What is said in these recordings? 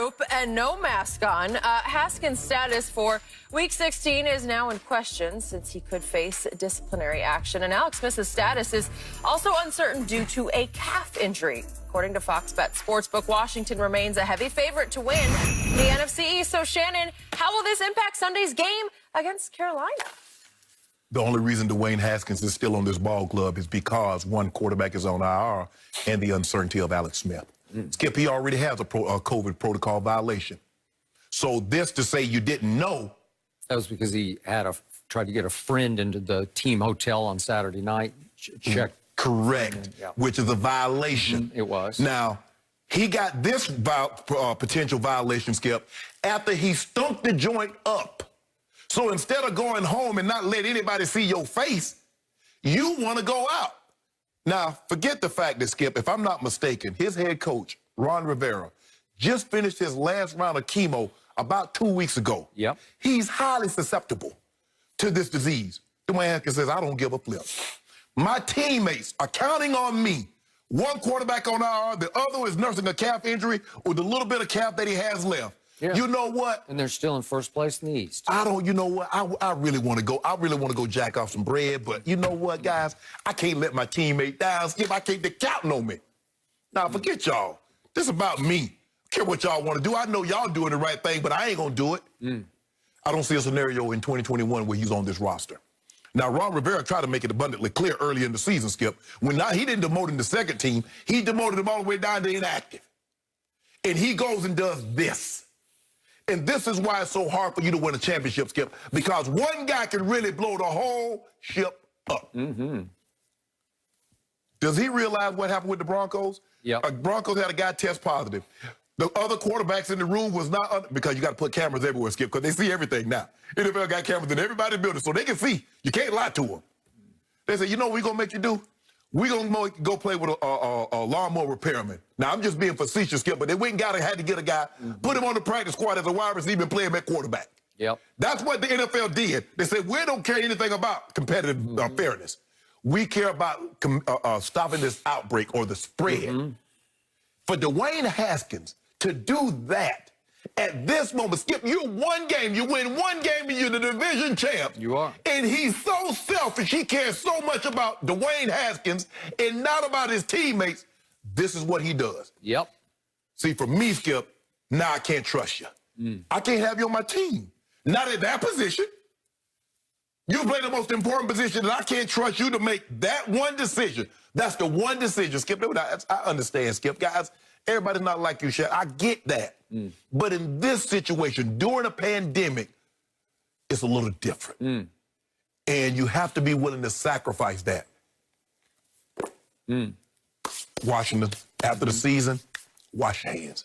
group and no mask on. Haskins' status for Week 16 is now in question since he could face disciplinary action. And Alex Smith's status is also uncertain due to a calf injury. According to Fox Bet Sportsbook, Washington remains a heavy favorite to win the NFC East. So, Shannon, how will this impact Sunday's game against Carolina? The only reason Dwayne Haskins is still on this ball club is because one quarterback is on IR and the uncertainty of Alex Smith. Skip, he already has a COVID protocol violation. So this to say you didn't know. That was because he had tried to get a friend into the team hotel on Saturday night. Check. Correct, yeah. Which is a violation. It was. Now, he got this potential violation, Skip, after he stunk the joint up. So instead of going home and not let anybody see your face, you want to go out. Now, forget the fact that, Skip, if I'm not mistaken, his head coach, Ron Rivera, just finished his last round of chemo about 2 weeks ago. Yep. He's highly susceptible to this disease. Dwayne Haskins says, I don't give a flip. My teammates are counting on me. One quarterback on IR, the other is nursing a calf injury with a little bit of calf that he has left. Yeah. You know what? And they're still in first place in the East. You know what? I really want to go. I really want to go jack off some bread. But you know what, guys? I can't let my teammate down. Skip, I can't be counting on me. Now, forget y'all. This is about me. I care what y'all want to do. I know y'all doing the right thing, but I ain't going to do it. I don't see a scenario in 2021 where he's on this roster. Now, Ron Rivera tried to make it abundantly clear early in the season, Skip. He didn't demote him to second team. He demoted him all the way down to inactive. And he goes and does this. And this is why it's so hard for you to win a championship, Skip, because one guy can really blow the whole ship up. Does he realize what happened with the Broncos? Yeah. Broncos had a guy test positive. The other quarterbacks in the room was not, because you got to put cameras everywhere, Skip, because they see everything now. NFL got cameras in everybody's building, so they can see. You can't lie to them. They say, you know what we're going to make you do? We're going to go play with a lawnmower repairman. Now, I'm just being facetious, Skip, but they went and had to get a guy, put him on the practice squad as a wide receiver and play him at quarterback. Yep. That's what the NFL did. They said, we don't care anything about competitive fairness. We care about stopping this outbreak or the spread. For Dwayne Haskins to do that at this moment, Skip, you're one game. You win one game and you're the division champ. You are. And he's so selfish. He cares so much about Dwayne Haskins and not about his teammates. This is what he does. Yep. See, for me, Skip, now I can't trust you. I can't have you on my team. Not at that position. You play the most important position, and I can't trust you to make that one decision. That's the one decision, Skip. I understand, Skip. Guys, everybody's not like you, Shaq. I get that. But in this situation, during a pandemic, it's a little different. And you have to be willing to sacrifice that. Washington, after the season, wash your hands.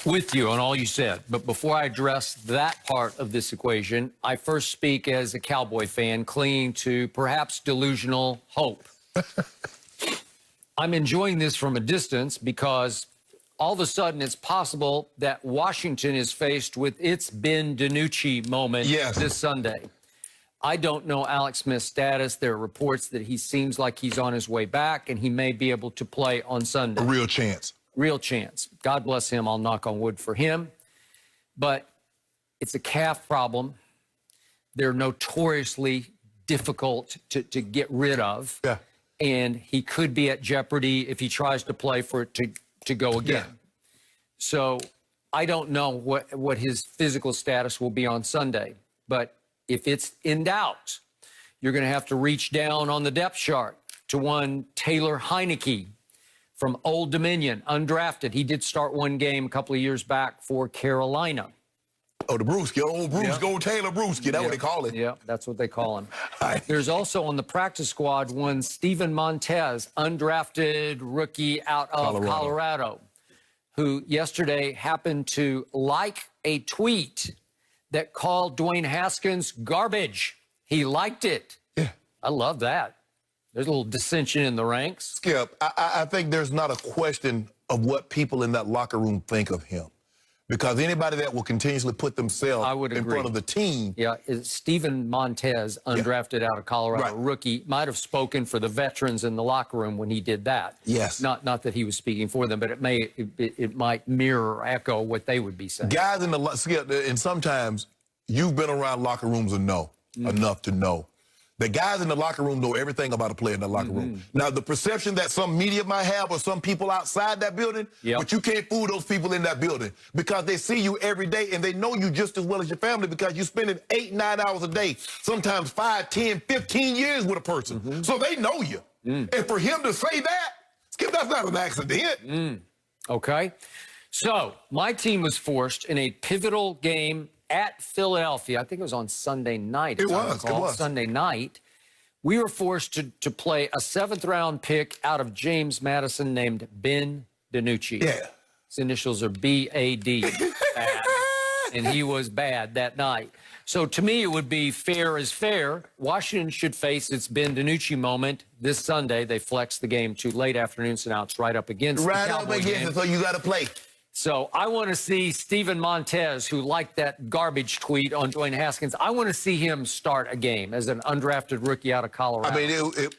With you on all you said. But before I address that part of this equation, I first speak as a Cowboy fan clinging to perhaps delusional hope. I'm enjoying this from a distance because all of a sudden it's possible that Washington is faced with its Ben DiNucci moment this Sunday. I don't know Alex Smith's status. There are reports that he seems like he's on his way back and he may be able to play on Sunday. A real chance. Real chance. God bless him. I'll knock on wood for him. But it's a calf problem. They're notoriously difficult to get rid of. Yeah. And he could be at jeopardy if he tries to play for it to go again. So I don't know what his physical status will be on Sunday. But if it's in doubt, you're going to have to reach down on the depth chart to one Taylor Heineke from Old Dominion, undrafted. He did start one game a couple of years back for Carolina. Oh, the Brewski, old Brewski, old Taylor Brewski, that's what they call it. Yeah, that's what they call him. There's also on the practice squad one Steven Montez, undrafted rookie out of Colorado, who yesterday happened to like a tweet that called Dwayne Haskins garbage. He liked it. Yeah. I love that. There's a little dissension in the ranks. Skip, I think there's not a question of what people in that locker room think of him. Because anybody that will continuously put themselves in front of the team. Yeah, Steven Montez, undrafted out of Colorado, rookie, might have spoken for the veterans in the locker room when he did that. Yes. Not that he was speaking for them, but it might mirror or echo what they would be saying. Guys in the and sometimes you've been around locker rooms enough to know. The guys in the locker room know everything about a player in the locker room. Now, the perception that some media might have or some people outside that building, but you can't fool those people in that building because they see you every day and they know you just as well as your family because you're spending 8, 9 hours a day, sometimes 5, 10, 15 years with a person. So they know you. And for him to say that, Skip, that's not an accident. Okay. So my team was forced in a pivotal game at Philadelphia. I think it was on Sunday night. It was. Sunday night. We were forced to play a 7th-round pick out of James Madison named Ben DiNucci. Yeah. His initials are B-A-D. Bad. And he was bad that night. So to me, it would be fair as fair. Washington should face its Ben DiNucci moment this Sunday. They flexed the game to late afternoon, so now it's right up against the Cowboy game. So you got to play. So I want to see Steven Montez, who liked that garbage tweet on Dwayne Haskins. I want to see him start a game as an undrafted rookie out of Colorado. I mean,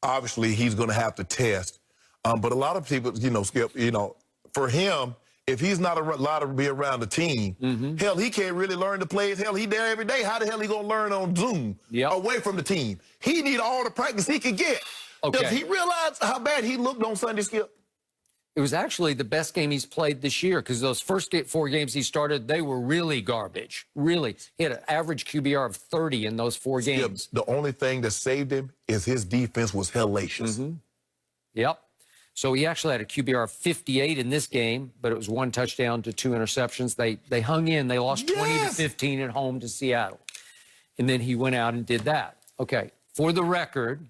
obviously he's going to have to test. But a lot of people, Skip, for him, if he's not allowed to be around the team, hell, he can't really learn the plays. Hell, he there every day. How the hell he going to learn on Zoom away from the team? He need all the practice he can get. Does he realize how bad he looked on Sunday, Skip? It was actually the best game he's played this year because those first 4 games he started, they were really garbage. Really. He had an average QBR of 30 in those 4 games. The only thing that saved him is his defense was hellacious. Yep. So he actually had a QBR of 58 in this game, but it was 1 touchdown to 2 interceptions. They hung in. They lost 20-15 at home to Seattle. And then he went out and did that. Okay. For the record,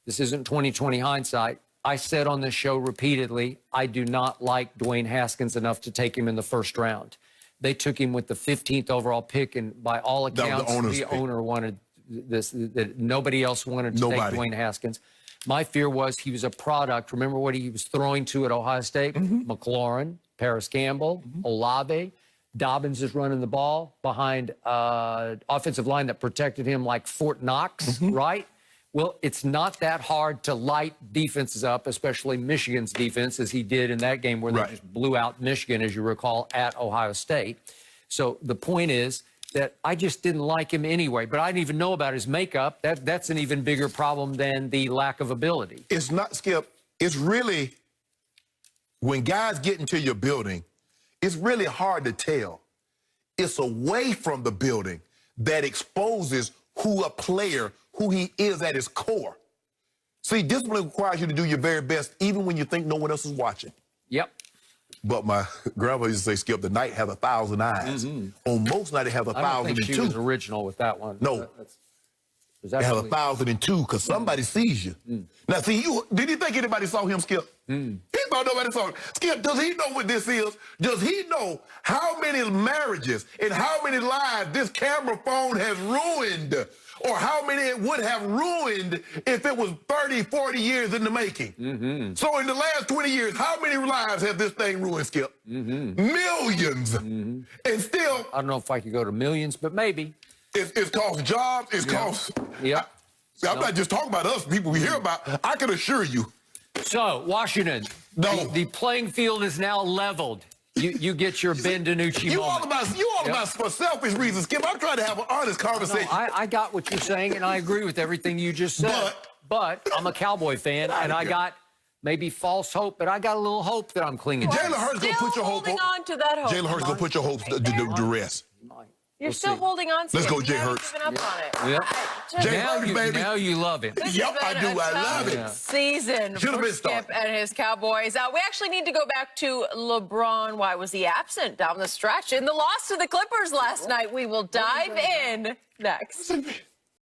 this isn't 20/20 hindsight. I said on this show repeatedly, I do not like Dwayne Haskins enough to take him in the 1st round. They took him with the 15th overall pick, and by all accounts, the owner wanted this, that nobody else wanted to take Dwayne Haskins. My fear was he was a product. Remember what he was throwing to at Ohio State? McLaurin, Paris Campbell, Olave. Dobbins is running the ball behind offensive line that protected him like Fort Knox, right? Well, it's not that hard to light defenses up, especially Michigan's defense, as he did in that game where they just blew out Michigan, as you recall, at Ohio State. So the point is that I just didn't like him anyway, but I didn't even know about his makeup. That's an even bigger problem than the lack of ability. It's not, Skip. It's really, when guys get into your building, it's really hard to tell. It's away from the building that exposes who a player, who he is at his core. See, discipline requires you to do your very best, even when you think no one else is watching. Yep. But my grandpa used to say, Skip, the night has 1,000 eyes. On most nights, it has 1,002. I don't think she was original with that one. No. It has 1,002 because somebody sees you. Now, see, did he think anybody saw him, Skip? He thought nobody saw him. Skip, does he know what this is? Does he know how many marriages and how many lives this camera phone has ruined? Or how many it would have ruined if it was 30, 40 years in the making? So in the last 20 years, how many lives has this thing ruined, Skip? Millions. And still... I don't know if I could go to millions, but maybe. It's cost jobs. It's cost... Yeah. I'm not just talking about us, people we hear about. I can assure you. So, Washington, the playing field is now leveled. You get your Ben DiNucci moment. You all about for selfish reasons, Skip. I'm trying to have an honest conversation. No, I got what you're saying, and I agree with everything you just said. But I'm a Cowboy fan, and I got maybe false hope, but I got a little hope that I'm clinging to. Jalen Hurts going to put your hope on. On to that hope. Jalen Hurts going to put your hopes to rest. You're still holding on to it. Let's go, Jay Hurts. Given up on it. Jay Hurts, baby. Now you love him. Yep, I do. I love it. Season for Skip and his Cowboys. We actually need to go back to LeBron. Why was he absent down the stretch in the loss to the Clippers last night? We will dive in next.